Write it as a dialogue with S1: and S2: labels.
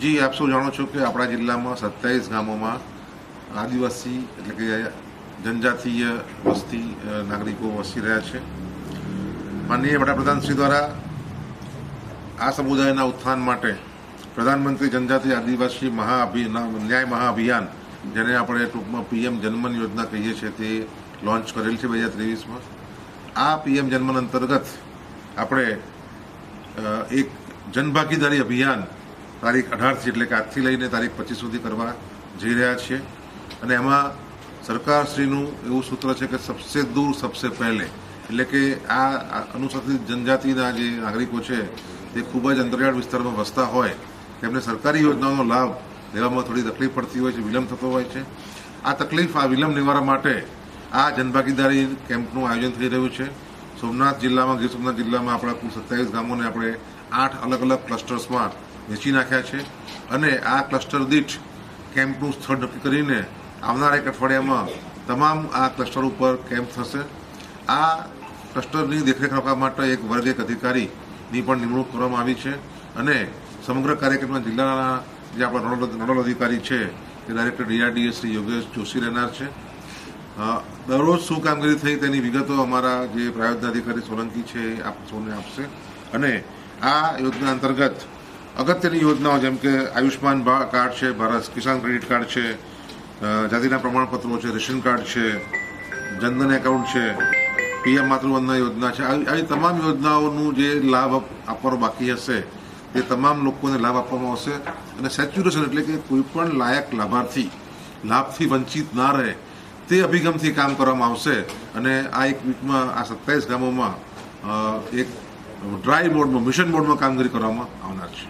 S1: જી આપ સૌ જાણો છો કે આપણા જિલ્લામાં 27 ગામોમાં આદિવાસી એટલે કે જનજાતીય વસ્તી નાગરિકો વસી રહ્યા છે. માનનીય વડાપ્રધાન શ્રી દ્વારા આ સમુદાયના ઉત્થાન માટે પ્રધાનમંત્રી જનજાતિ આદિવાસી ન્યાય મહાઅભિયાન, જેને આપણે ટૂંકમાં PM જનમન યોજના કહીએ છીએ, તે લોન્ચ કરેલ છે 2023માં. આ PM જનમન અંતર્ગત આપણે એક જનભાગીદારી અભિયાન તારીખ 18થી એટલે કે આજથી લઈને તારીખ 25 સુધી કરવા જઈ રહ્યા છીએ. અને એમાં સરકારશ્રીનું એવું સૂત્ર છે કે સબસે દૂર સબસે પહેલે, એટલે કે આ અનુસૂચિત જનજાતિના જે નાગરિકો છે તે ખૂબ જ અંતરિયાળ વિસ્તારમાં વસતા હોય, તેમને સરકારી યોજનાઓનો લાભ લેવામાં થોડી તકલીફ પડતી હોય છે, વિલંબ થતો હોય છે. આ વિલંબ નિવારવા માટે આ જનભાગીદારી કેમ્પનું આયોજન થઈ રહ્યું છે. સોમનાથ જિલ્લામાં, ગીર સોમનાથ જિલ્લામાં આપણા કુલ 27 ગામોને આપણે 8 અલગ અલગ ક્લસ્ટર્સમાં વેચી નાખ્યા છે. અને આ ક્લસ્ટર દીઠ કેમ્પનું સ્થળ નક્કી કરીને આવનારા એક અઠવાડિયામાં તમામ આ ક્લસ્ટર ઉપર કેમ્પ થશે. આ ક્લસ્ટરની દેખરેખ રાખવા માટે એક વર્ગ 1 અધિકારીની પણ નિમણૂક કરવામાં આવી છે. અને સમગ્ર કાર્યક્રમમાં જિલ્લાના જે આપણા નોડલ અધિકારી છે તે ડાયરેક્ટર DRDA શ્રી યોગેશ જોશી રહેનાર છે. દરરોજ શું કામગીરી થઈ તેની વિગતો અમારા જે પ્રાયોજન અધિકારી સોલંકી છે એ આપ સૌને આપશે. અને આ યોજના અંતર્ગત અગત્યની યોજનાઓ જેમ કે આયુષ્માન કાર્ડ છે, ભારત કિસાન ક્રેડિટ કાર્ડ છે, જાતિના પ્રમાણપત્રો છે, રેશન કાર્ડ છે, જનધન એકાઉન્ટ છે, PM માતૃવંદના યોજના છે, આવી તમામ યોજનાઓનું જે લાભ આપવાનો બાકી હશે તે તમામ લોકોને લાભ આપવામાં આવશે. અને સેચ્યુરેશન એટલે કે કોઈ પણ લાયક લાભાર્થી લાભથી વંચિત ના રહે તે અભિગમથી કામ કરવામાં આવશે. અને આ એક વીકમાં આ 27 ગામોમાં એક ડ્રાય મોડમાં, મિશન મોડમાં કામગીરી કરવામાં આવનાર છે.